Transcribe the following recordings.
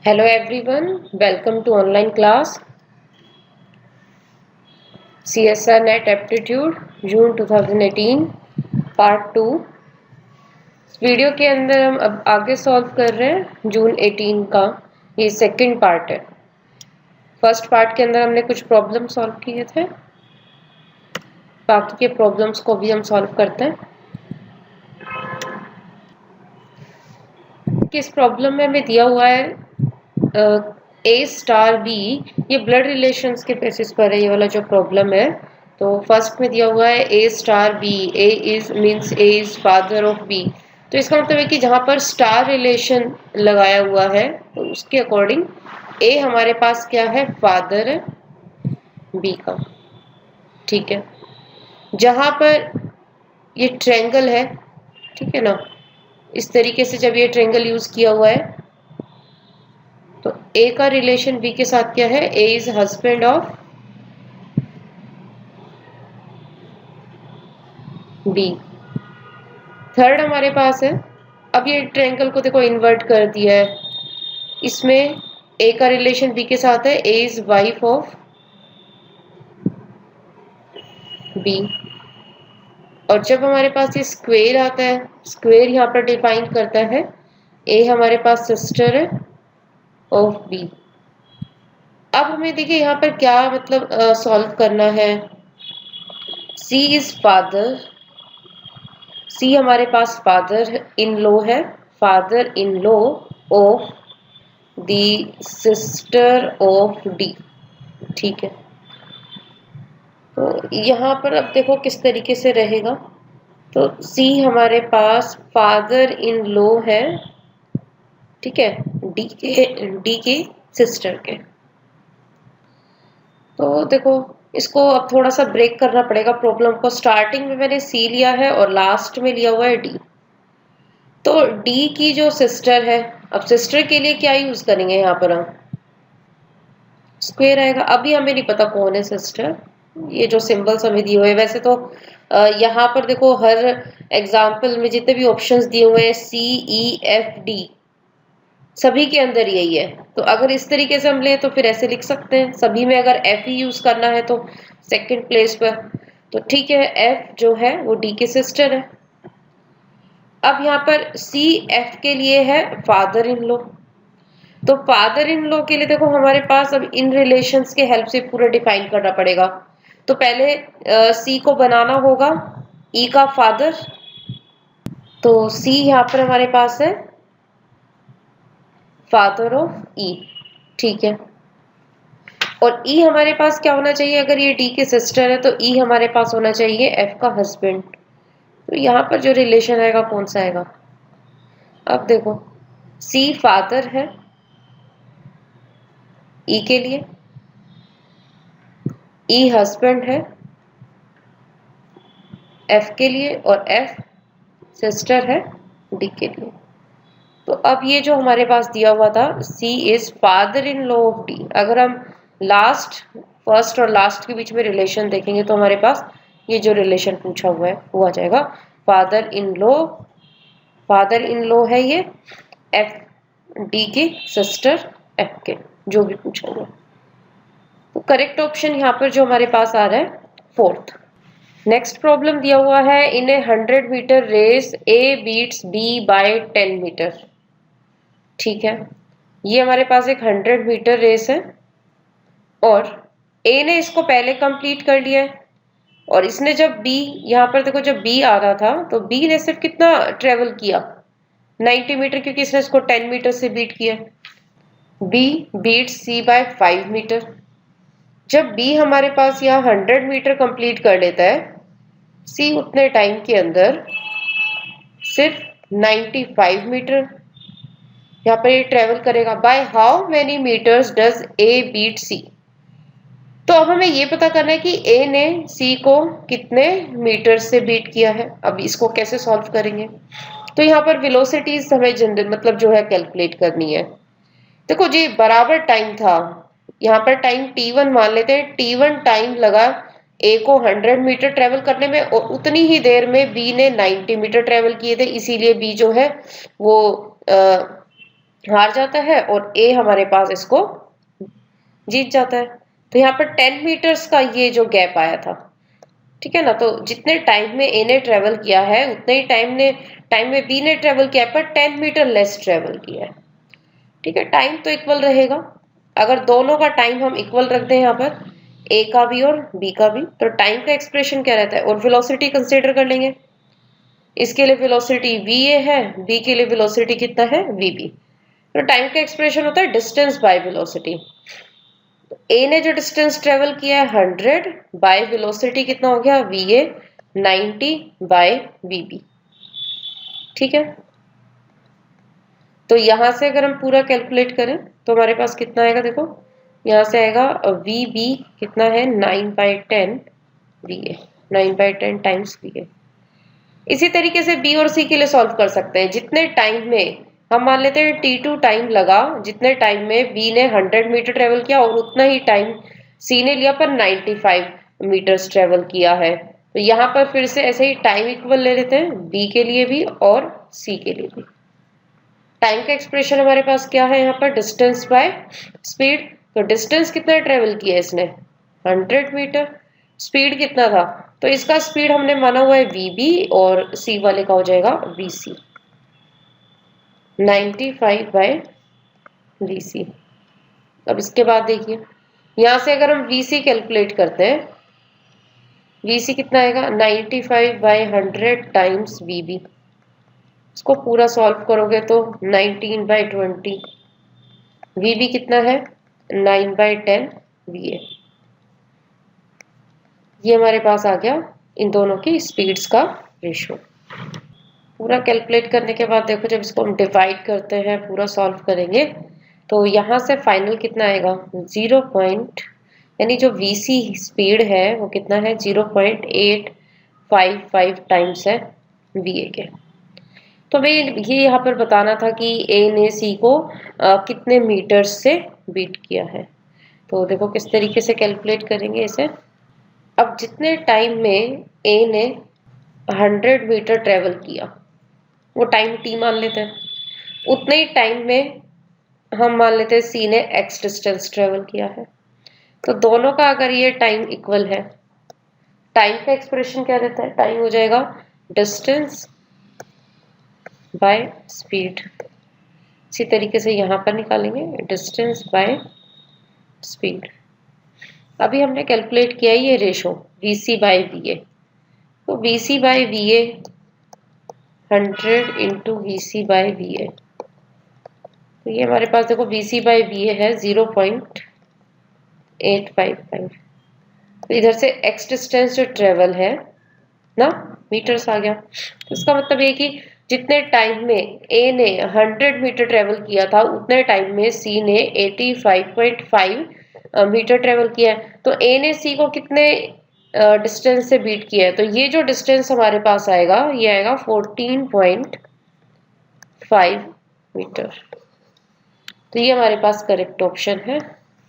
Hello everyone, welcome to online class CSR Net Aptitude June 2018 part 2। इस video के अंदर हम अब आगे सॉल्व कर रहे हैं जून 18 का। ये सेकंड पार्ट है। फर्स्ट पार्ट के अंदर हमने कुछ प्रॉब्लम सॉल्व किए थे, बाकी के प्रॉब्लम्स को भी हम सॉल्व करते हैं। किस प्रॉब्लम में हमें दिया हुआ है ए स्टार बी, ये ब्लड रिलेशंस के बेसिस पर है ये वाला जो प्रॉब्लम है। तो फर्स्ट में दिया हुआ है A star B, A is means A is father of B. तो इसका मतलब है कि जहां पर स्टार रिलेशन लगाया हुआ है तो उसके अकॉर्डिंग ए हमारे पास क्या है, फादर है बी का। ठीक है, जहां पर ये ट्रायंगल है, ठीक है ना, इस तरीके से जब ये ट्रायंगल यूज किया हुआ है तो ए का रिलेशन बी के साथ क्या है, A is husband of B. Third हमारे पास है, अब ये ट्रायंगल को देखो इन्वर्ट कर दिया है, इसमें ए का रिलेशन बी के साथ है, A is wife of B. और जब हमारे पास ये स्क्वेयर आता है, स्क्वेयर यहाँ पर डिफाइन करता है ए हमारे पास सिस्टर है ऑफ बी। अब हमें देखिए यहाँ पर क्या मतलब सॉल्व करना है। सी इज फादर, सी हमारे पास फादर इन लॉ है, father in law of the sister of D. ठीक है, तो यहाँ पर अब देखो किस तरीके से रहेगा। तो सी हमारे पास फादर इन लॉ है, ठीक है, डी के सिस्टर के। तो देखो इसको अब थोड़ा सा ब्रेक करना पड़ेगा प्रॉब्लम को। स्टार्टिंग में मैंने सी लिया है और लास्ट में लिया हुआ है डी। तो डी की जो सिस्टर है, अब सिस्टर के लिए क्या यूज करेंगे, यहाँ पर हम स्क्वायर आएगा। अभी हमें नहीं पता कौन है सिस्टर, ये जो सिंबल्स हमें दिए हुए हैं। वैसे तो यहाँ पर देखो हर एग्जाम्पल में जितने भी ऑप्शंस दिए हुए हैं सी ई एफ डी, सभी के अंदर यही है। तो अगर इस तरीके से हम लें तो फिर ऐसे लिख सकते हैं, सभी में अगर एफ ही यूज करना है तो सेकंड प्लेस पर। तो ठीक है, एफ जो है वो डी के सिस्टर है। अब यहाँ पर सी एफ के लिए है फादर इन लॉ। तो फादर इन लॉ के लिए देखो हमारे पास अब इन रिलेशंस के हेल्प से पूरा डिफाइन करना पड़ेगा। तो पहले सी को बनाना होगा ई का फादर। तो सी यहाँ पर हमारे पास है फादर ऑफ ई, ठीक है। और ई हमारे पास क्या होना चाहिए, अगर ये डी के सिस्टर है तो ई हमारे पास होना चाहिए एफ का हस्बैंड। तो यहाँ पर जो रिलेशन आएगा कौन सा आएगा, अब देखो सी फादर है ई के लिए, ई हस्बैंड है एफ के लिए, और एफ सिस्टर है डी के लिए। तो अब ये जो हमारे पास दिया हुआ था C is father in law of D, अगर हम लास्ट फर्स्ट और लास्ट के बीच में रिलेशन देखेंगे तो हमारे पास ये जो रिलेशन पूछा हुआ है वो आ जाएगा father in law. Father in law है ये एफ डी के सिस्टर एफ के, जो भी पूछा हुआ। तो करेक्ट ऑप्शन यहाँ पर जो हमारे पास आ रहा है फोर्थ। नेक्स्ट प्रॉब्लम दिया हुआ है, in A 100 metre race A beats B by 10 metre. ठीक है, ये हमारे पास एक 100 मीटर रेस है और ए ने इसको पहले कंप्लीट कर लिया है, और इसने जब बी, यहाँ पर देखो जब बी आ रहा था तो बी ने सिर्फ कितना ट्रेवल किया, 90 मीटर, क्योंकि इसने इसको 10 मीटर से बीट किया। B beat C bye 5 metre. जब बी हमारे पास यहाँ 100 मीटर कंप्लीट कर लेता है, सी उतने टाइम के अंदर सिर्फ 95 मीटर यहाँ पर ये ट्रेवल करेगा। By how many metres does A beat C. तो अब हमें ये पता करना है कि ए ने सी को कितने मीटर से बीट किया है। अब इसको कैसे सॉल्व करेंगे, तो यहाँ पर वेलोसिटीज हमें जनरल मतलब जो है कैलकुलेट करनी है। देखो जी बराबर टाइम था, यहाँ पर टाइम t1 मान लेते हैं, t1 टाइम लगा ए को 100 मीटर ट्रेवल करने में, और उतनी ही देर में बी ने 90 मीटर ट्रेवल किए थे, इसीलिए बी जो है वो हार जाता है और ए हमारे पास इसको जीत जाता है। तो यहाँ पर 10 मीटर्स का ये जो गैप आया था, ठीक है ना, तो जितने टाइम में ए ने ट्रेवल किया है उतने ही टाइम में बी ने ट्रेवल किया है, पर 10 मीटर लेस ट्रेवल किया है। ठीक है, टाइम तो इक्वल रहेगा। अगर दोनों का टाइम हम इक्वल रख दें यहाँ पर, ए का भी और बी का भी, तो टाइम का एक्सप्रेशन क्या रहता है, और वेलोसिटी कंसीडर कर लेंगे। इसके लिए वेलोसिटी वी ए है, बी के लिए वेलोसिटी कितना है, वी बी। तो टाइम का एक्सप्रेशन होता है डिस्टेंस बाय वेलोसिटी। ए ने जो डिस्टेंस ट्रेवल किया है 100 बाय वेलोसिटी कितना हो गया, V A 90 by V B. ठीक है, तो यहां से अगर हम पूरा कैलकुलेट करें तो हमारे पास कितना आएगा, देखो यहां से आएगा वी बी कितना है 9/10 V A, 9/10 times V A. इसी तरीके से बी और सी के लिए सॉल्व कर सकते हैं। जितने टाइम में हम मान लेते हैं T2 टाइम लगा, जितने टाइम में बी ने 100 मीटर ट्रेवल किया और उतना ही टाइम सी ने लिया पर 95 मीटर्स ट्रेवल किया है। तो यहाँ पर फिर से ऐसे ही टाइम इक्वल ले लेते हैं, बी के लिए भी और सी के लिए भी। टाइम का एक्सप्रेशन हमारे पास क्या है यहाँ पर, डिस्टेंस बाय स्पीड। तो डिस्टेंस कितना ट्रेवल किया इसने, 100 मीटर। स्पीड कितना था, तो इसका स्पीड हमने माना हुआ है वीबी और सी वाले का हो जाएगा वीसी, 95 बाय वीसी। अब इसके बाद देखिए यहां से अगर हम वीसी कैलकुलेट करते हैं, वीसी कितना आएगा 95 बाय 100 टाइम्स वीबी। इसको पूरा सॉल्व करोगे तो 19/20, वीबी कितना है 9/10 वीए। ये हमारे पास आ गया इन दोनों की स्पीड्स का रेशो। पूरा कैलकुलेट करने के बाद देखो जब इसको हम डिवाइड करते हैं, पूरा सॉल्व करेंगे, तो यहाँ से फाइनल कितना आएगा 0. यानी जो वीसी स्पीड है वो कितना है 0.855 टाइम्स है वीए के। तो हमें ये यहाँ पर बताना था कि ए ने सी को कितने मीटर्स से बीट किया है। तो देखो किस तरीके से कैलकुलेट करेंगे इसे। अब जितने टाइम में ए ने 100 मीटर ट्रेवल किया, वो टाइम टी मान लेते हैं, उतने ही टाइम में हम मान लेते हैं सी ने एक्स डिस्टेंस ट्रेवल किया है। तो दोनों का अगर ये टाइम इक्वल है, टाइम का एक्सप्रेशन क्या रहता है, टाइम हो जाएगा डिस्टेंस बाय स्पीड। इसी तरीके से यहाँ पर निकालेंगे डिस्टेंस बाय स्पीड। अभी हमने कैलकुलेट किया ये रेशो VC बाय VA। तो VC by VA 100 into VC by VA, तो ये हमारे पास देखो VC बाय VA है 0.855। तो इधर से x डिस्टेंस जो ट्रेवल है ना, मीटर्स आ गया। तो इसका मतलब ये कि जितने टाइम में A ने 100 मीटर ट्रेवल किया था उतने टाइम में C ने 85.5 मीटर ट्रेवल किया है। तो A ने C को कितने डिस्टेंस से बीट किया है, तो ये जो डिस्टेंस हमारे पास आएगा ये आएगा 14.5 मीटर। तो ये हमारे पास करेक्ट ऑप्शन है,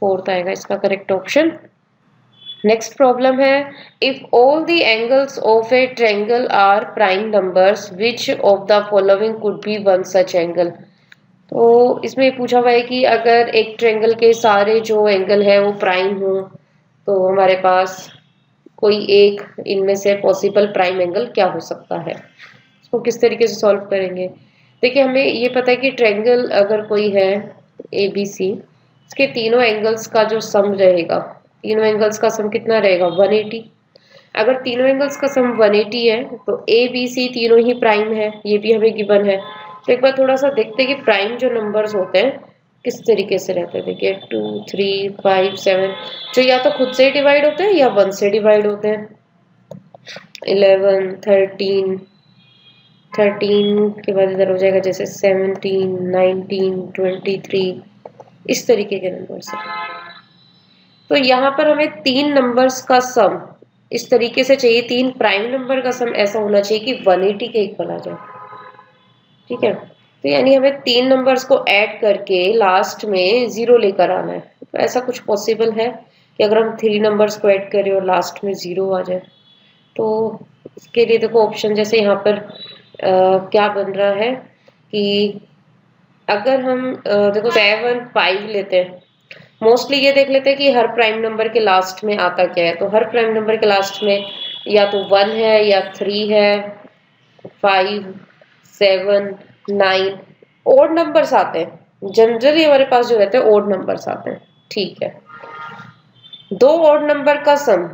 फोर्थ आएगा इसका करेक्ट ऑप्शन। नेक्स्ट प्रॉब्लम है, if all the angles of a triangle are prime numbers which of the following could be one such angle. तो इसमें पूछा हुआ है कि अगर एक ट्रायंगल के सारे जो एंगल है वो प्राइम हो तो हमारे पास कोई एक इनमें से पॉसिबल प्राइम एंगल क्या हो सकता है। इसको किस तरीके से सॉल्व करेंगे, देखिए हमें ये पता है कि ट्रायंगल अगर कोई है ABC, इसके तीनों एंगल्स का जो सम रहेगा, तीनों एंगल्स का सम कितना रहेगा 180। अगर तीनों एंगल्स का सम 180 है तो ABC तीनों ही प्राइम है, ये भी हमें गिवन है। तो एक बार थोड़ा सा देखते हैं कि प्राइम जो नंबर्स होते हैं किस तरीके से रहते हैं। देखिए 2, 3, 5, 7 जो या तो खुद से डिवाइड होते हैं या 1 से डिवाइड होते हैं। 11, 13 के बाद इधर हो जाएगा जैसे 17, 19, 23, इस तरीके के नंबर्स हैं। तो यहाँ पर हमें तीन नंबर्स का सम इस तरीके से चाहिए, तीन प्राइम नंबर का सम ऐसा होना चाहिए कि 180 के इक्वल आ जाए। ठीक है, तो यानी हमें तीन नंबर्स को ऐड करके लास्ट में 0 लेकर आना है। तो ऐसा कुछ पॉसिबल है कि अगर हम 3 नंबर्स को ऐड करें और लास्ट में 0 आ जाए। तो इसके लिए देखो ऑप्शन जैसे यहाँ पर क्या बन रहा है कि अगर हम देखो 7 5 लेते हैं, मोस्टली ये देख लेते हैं कि हर प्राइम नंबर के लास्ट में आता क्या है। तो हर प्राइम नंबर के लास्ट में या तो 1 है या 3 है, 5 7 9 ओड नंबर्स आते हैं। जनरली हमारे पास जो रहते हैं ओड नंबर्स आते हैं। ठीक है, दो ओड नंबर का सम,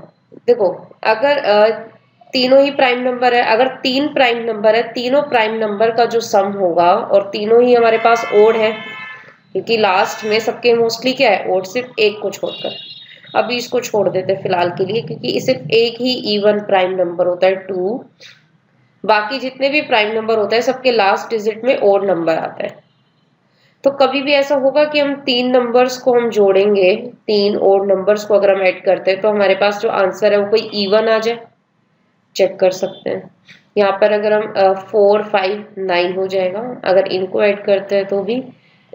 देखो अगर तीनों ही प्राइम नंबर है, अगर 3 प्राइम नंबर है, तीनों प्राइम नंबर का जो सम होगा और तीनों ही हमारे पास ओड है, क्योंकि लास्ट में सबके मोस्टली क्या है ओड, सिर्फ एक को छोड़कर। अभी इसको छोड़ देते हैं फिलहाल के लिए, क्योंकि सिर्फ एक ही इवन प्राइम नंबर होता है 2। बाकी जितने भी प्राइम नंबर होते हैं सबके लास्ट डिजिट में ओड नंबर आता है। तो कभी भी ऐसा होगा कि हम 3 नंबर्स को हम जोड़ेंगे, 3 ओड नंबर्स को अगर हम ऐड करते हैं तो हमारे पास जो आंसर है वो कोई इवन आ जाए। चेक कर सकते हैं यहाँ पर, अगर हम 4 5 9 हो जाएगा, अगर इनको ऐड करते हैं तो भी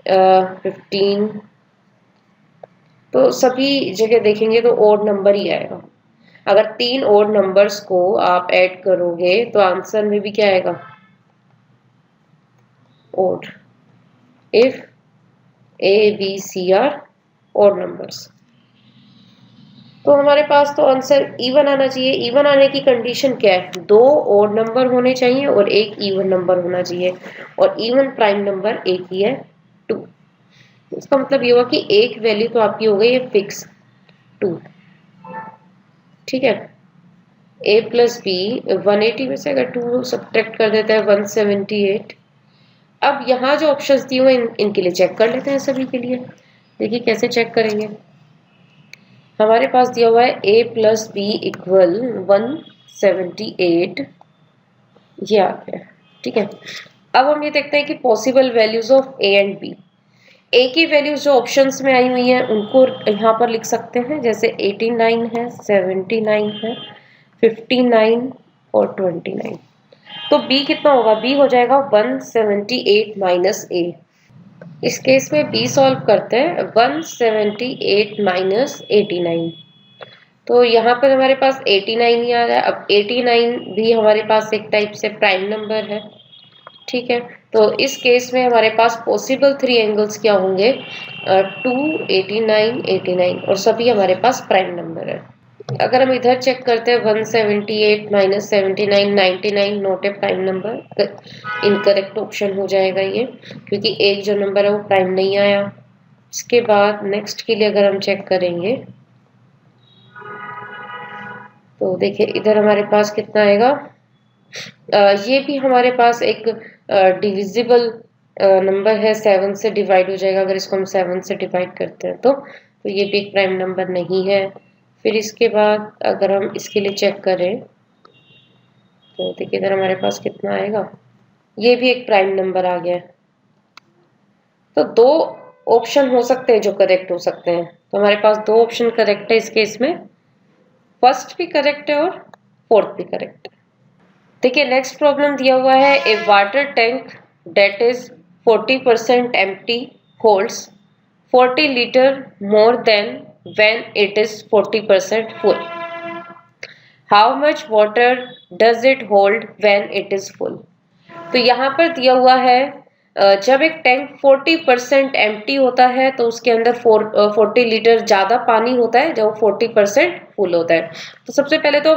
15। तो सभी जगह देखेंगे तो ओड नंबर ही आएगा। अगर 3 ओड नंबर्स को आप ऐड करोगे तो आंसर में भी क्या आएगा, odd, if A B C are odd numbers. तो हमारे पास तो आंसर इवन आना चाहिए। इवन आने की कंडीशन क्या है, 2 ओड नंबर होने चाहिए और एक इवन नंबर होना चाहिए, और इवन प्राइम नंबर एक ही है 2। इसका मतलब ये हुआ कि एक वैल्यू तो आपकी हो गई है फिक्स 2। ठीक है, a प्लस बी 180 में से अगर 2 सब्ट्रैक्ट कर देता है 178। अब यहाँ जो ऑप्शंस दिए हुए इनके लिए चेक कर लेते हैं सभी के लिए। देखिए कैसे चेक करेंगे। हमारे पास दिया हुआ है a प्लस बी इक्वल 178, ये आ गया। ठीक है, अब हम ये देखते हैं कि possible values of a and b। a की वैल्यूज जो ऑप्शंस में आई हुई हैं उनको यहाँ पर लिख सकते हैं, जैसे 89 है, 79 है, 59 और 29। तो b कितना होगा, b हो जाएगा 178 माइनस a। इस केस में b सॉल्व करते हैं, 178 माइनस 89। तो यहाँ पर हमारे पास 89 ही आ रहा है। अब 89 भी हमारे पास एक टाइप से प्राइम नंबर है। ठीक है, तो इस केस में हमारे पास पॉसिबल 3 एंगल्स क्या होंगे, 2 89 89, और सभी हमारे पास प्राइम नंबर है। अगर हम इधर चेक करते हैं 178 minus 79 99 not a prime number, incorrect option हो जाएगा ये, क्योंकि एक जो नंबर है वो प्राइम नहीं आया। इसके बाद नेक्स्ट के लिए अगर हम चेक करेंगे तो देखिए इधर हमारे पास कितना आएगा, ये भी हमारे पास एक डिविजिबल नंबर है, 7 से डिवाइड हो जाएगा अगर इसको हम 7 से डिवाइड करते हैं तो ये भी एक प्राइम नंबर नहीं है। फिर इसके बाद अगर हम इसके लिए चेक करें तो देखिए इधर हमारे पास कितना आएगा, ये भी एक प्राइम नंबर आ गया है। तो 2 ऑप्शन हो सकते हैं जो करेक्ट हो सकते हैं। तो हमारे पास 2 ऑप्शन करेक्ट है इस केस में, फर्स्ट भी करेक्ट है और फोर्थ भी करेक्ट है। देखिए नेक्स्ट प्रॉब्लम दिया हुआ है, a water tank that is 40% empty holds 40 litre more than when it is 40% full. How much water does it hold when it is full. तो यहाँ पर दिया हुआ है जब एक टैंक 40% एम्प्टी होता है तो उसके अंदर 40 लीटर ज्यादा पानी होता है जब 40% फुल होता है। तो सबसे पहले तो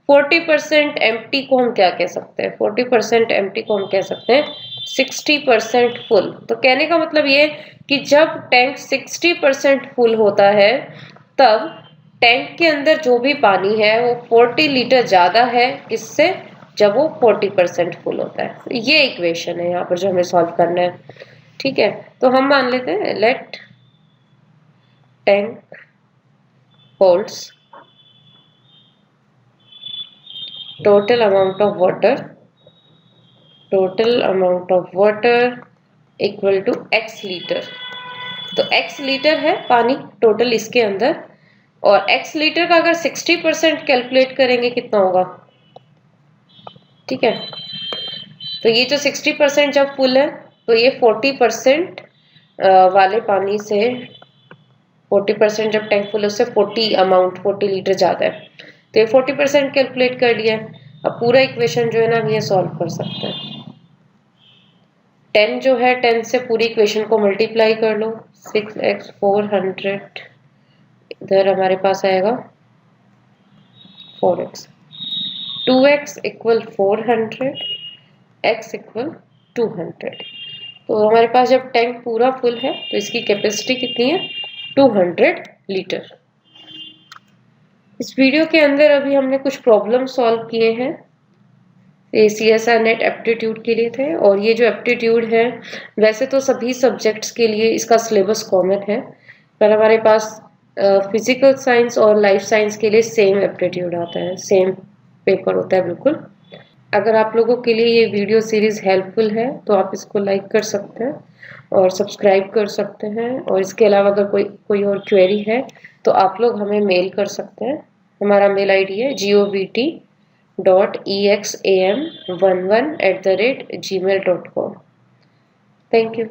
40% एम्प्टी को हम क्या कह सकते हैं, 40% एम्प्टी को हम कह सकते हैं 60% फुल। तो कहने का मतलब ये कि जब टैंक 60% फुल होता है तब टैंक के अंदर जो भी पानी है वो 40 लीटर ज्यादा है, किससे, जब वो 40% फुल होता है। ये इक्वेशन है यहाँ पर जो हमें सॉल्व करना है। ठीक है, तो हम मान लेते हैं let tank holds total amount of water equal to x litre. तो x लीटर है पानी टोटल इसके अंदर, और x लीटर का अगर 60% कैलकुलेट करेंगे कितना होगा। ठीक है, तो ये जो 60% जब फुल है तो ये 40% वाले पानी से 40% जब टैंक फुल है उससे 40 लीटर ज्यादा है, तो ये 40% कैलकुलेट कर लिया है। अब पूरा इक्वेशन जो है ना हम ये सॉल्व कर सकते हैं। 10 जो है 10 से पूरी इक्वेशन को मल्टीप्लाई कर लो। 6x 400 इधर हमारे पास आएगा 4x। 2x equal 400, x equal 200। तो हमारे पास जब टैंक पूरा फुल है तो इसकी कैपेसिटी कितनी है? 200 लीटर। इस वीडियो के अंदर अभी हमने कुछ प्रॉब्लम सॉल्व किए हैं। CSR नेट एप्टीट्यूड के लिए थे, और ये जो एप्टीट्यूड है वैसे तो सभी सब्जेक्ट्स के लिए इसका सिलेबस कॉमन है, पर हमारे पास फिजिकल साइंस और लाइफ साइंस के लिए सेम एप्टीट्यूड आता है, सेम पेपर होता है बिल्कुल। अगर आप लोगों के लिए ये वीडियो सीरीज हेल्पफुल है तो आप इसको लाइक कर सकते हैं और सब्सक्राइब कर सकते हैं, और इसके अलावा अगर कोई और क्वेरी है तो आप लोग हमें मेल कर सकते हैं। हमारा मेल आईडी है govt.exam11@gmail.com। Thank you.